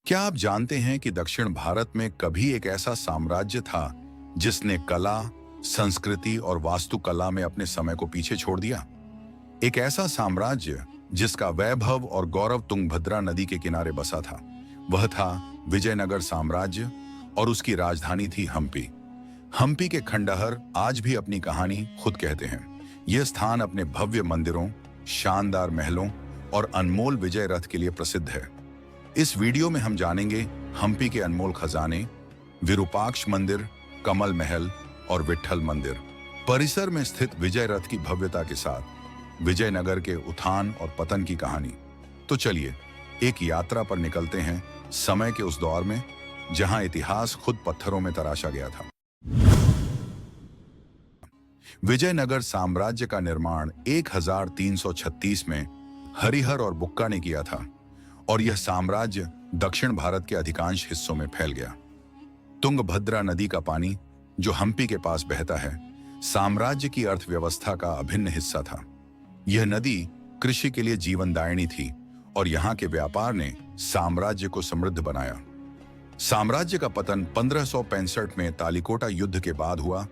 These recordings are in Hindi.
क्या आप जानते हैं कि दक्षिण भारत में कभी एक ऐसा साम्राज्य था जिसने कला, संस्कृति और वास्तुकला में अपने समय को पीछे छोड़ दिया? एक ऐसा साम्राज्य जिसका वैभव और गौरव तुंगभद्रा नदी के किनारे बसा था। वह था विजयनगर साम्राज्य और उसकी राजधानी थी हम्पी। हम्पी के खंडहर आज भी अपनी कहानी खुद कहते हैं। यह स्थान अपने भव्य मंदिरों, शानदार महलों और अनमोल विजय रथ के लिए प्रसिद्ध है। इस वीडियो में हम जानेंगे हम्पी के अनमोल खजाने, विरूपाक्ष मंदिर, कमल महल और विट्ठल मंदिर। परिसर में स्थित विजय रथ की भव्यता के साथ विजयनगर के उत्थान और पतन की कहानी। तो चलिए एक यात्रा पर निकलते हैं समय के उस दौर में जहां इतिहास खुद पत्थरों में तराशा गया था। विजयनगर साम्राज्य का निर्माण 1336 में हरिहर और बुक्का ने किया था और यह साम्राज्य दक्षिण भारत के अधिकांश हिस्सों में फैल गया। तुंगभद्रा नदी का पानी जो हम्पी के पास बहता है, साम्राज्य की अर्थव्यवस्था का अभिन्न हिस्सा था। यह नदी कृषि के लिए जीवनदायिनी थी और यहाँ के व्यापार ने साम्राज्य को समृद्ध बनाया। साम्राज्य का पतन 1565 में तालिकोटा युद्ध के बाद हुआ,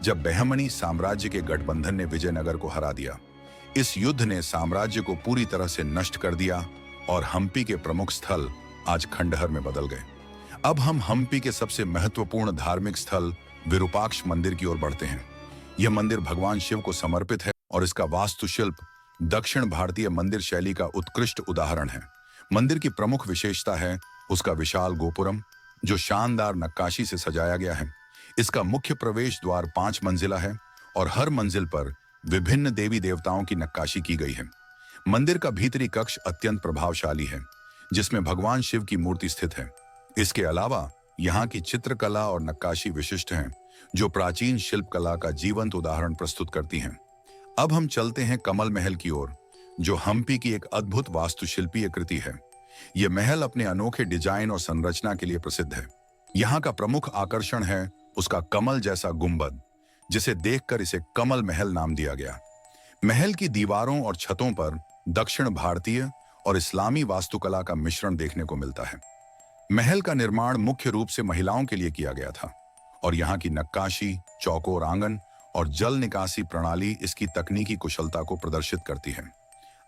जब बहमनी साम्राज्य के गठबंधन ने विजयनगर को हरा दिया। इस युद्ध ने साम्राज्य को पूरी तरह से नष्ट कर दिया और हम्पी के प्रमुख स्थल आज खंडहर में बदल गए। अब हम हम्पी के सबसे महत्वपूर्ण धार्मिक स्थल विरूपाक्ष मंदिर की ओर बढ़ते हैं। यह मंदिर भगवान शिव को समर्पित है और इसका वास्तुशिल्प दक्षिण भारतीय मंदिर शैली का उत्कृष्ट उदाहरण है। मंदिर की प्रमुख विशेषता है उसका विशाल गोपुरम, जो शानदार नक्काशी से सजाया गया है। इसका मुख्य प्रवेश द्वार 5 मंजिला है और हर मंजिल पर विभिन्न देवी देवताओं की नक्काशी की गई है। मंदिर का भीतरी कक्ष अत्यंत प्रभावशाली है, जिसमें भगवान शिव की मूर्ति स्थित है। इसके अलावा यहाँ की चित्रकला और नक्काशी विशिष्ट हैं, जो प्राचीन शिल्प कला का जीवंत उदाहरण प्रस्तुत करती हैं। अब हम चलते हैं कमल महल की ओर, जो हम्पी की एक अद्भुत वास्तुशिल्पीय कृति है। यह महल अपने अनोखे डिजाइन और संरचना के लिए प्रसिद्ध है। यहाँ का प्रमुख आकर्षण है उसका कमल जैसा गुंबद, जिसे देखकर इसे कमल महल नाम दिया गया। महल की दीवारों और छतों पर दक्षिण भारतीय और इस्लामी वास्तुकला का मिश्रण देखने को मिलता है। महल का निर्माण मुख्य रूप से महिलाओं के लिए किया गया था और यहाँ की नक्काशी, चौकोर आंगन और जल निकासी प्रणाली इसकी तकनीकी कुशलता को प्रदर्शित करती है।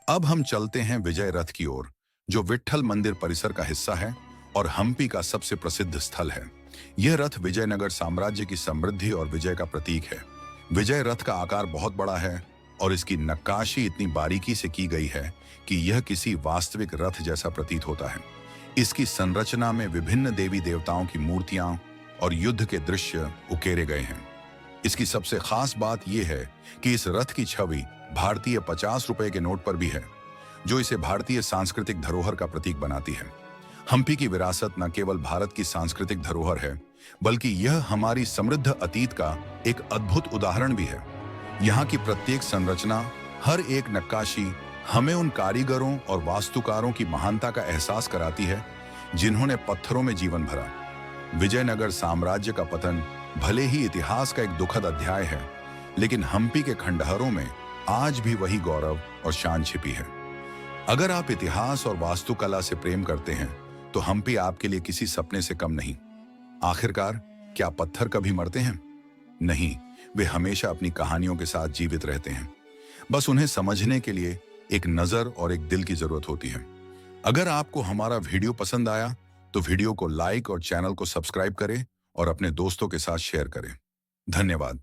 अब हम चलते हैं विजय रथ की ओर, जो विट्ठल मंदिर परिसर का हिस्सा है और हम्पी का सबसे प्रसिद्ध स्थल है। यह रथ विजयनगर साम्राज्य की समृद्धि और विजय का प्रतीक है। विजय रथ का आकार बहुत बड़ा है और इसकी नक्काशी इतनी बारीकी से की गई है कि यह किसी वास्तविक रथ जैसा प्रतीत होता है। इसकी संरचना में विभिन्न देवी देवताओं की मूर्तियां और युद्ध के दृश्य उकेरे गए हैं। इसकी सबसे खास बात यह है कि इस रथ की छवि भारतीय 50 रुपए के नोट पर भी है, जो इसे भारतीय सांस्कृतिक धरोहर का प्रतीक बनाती है। हम्पी की विरासत न केवल भारत की सांस्कृतिक धरोहर है, बल्कि यह हमारी समृद्ध अतीत का एक अद्भुत उदाहरण भी है। यहाँ की प्रत्येक संरचना, हर एक नक्काशी हमें उन कारीगरों और वास्तुकारों की महानता का एहसास कराती है, जिन्होंने पत्थरों में जीवन भरा। विजयनगर साम्राज्य का पतन भले ही इतिहास का एक दुखद अध्याय है, लेकिन हम्पी के खंडहरों में आज भी वही गौरव और शान छिपी है। अगर आप इतिहास और वास्तुकला से प्रेम करते हैं, तो हम्पी आपके लिए किसी सपने से कम नहीं। आखिरकार, क्या पत्थर कभी मरते हैं? नहीं, वे हमेशा अपनी कहानियों के साथ जीवित रहते हैं। बस उन्हें समझने के लिए एक नजर और एक दिल की जरूरत होती है। अगर आपको हमारा वीडियो पसंद आया, तो वीडियो को लाइक और चैनल को सब्सक्राइब करें और अपने दोस्तों के साथ शेयर करें। धन्यवाद।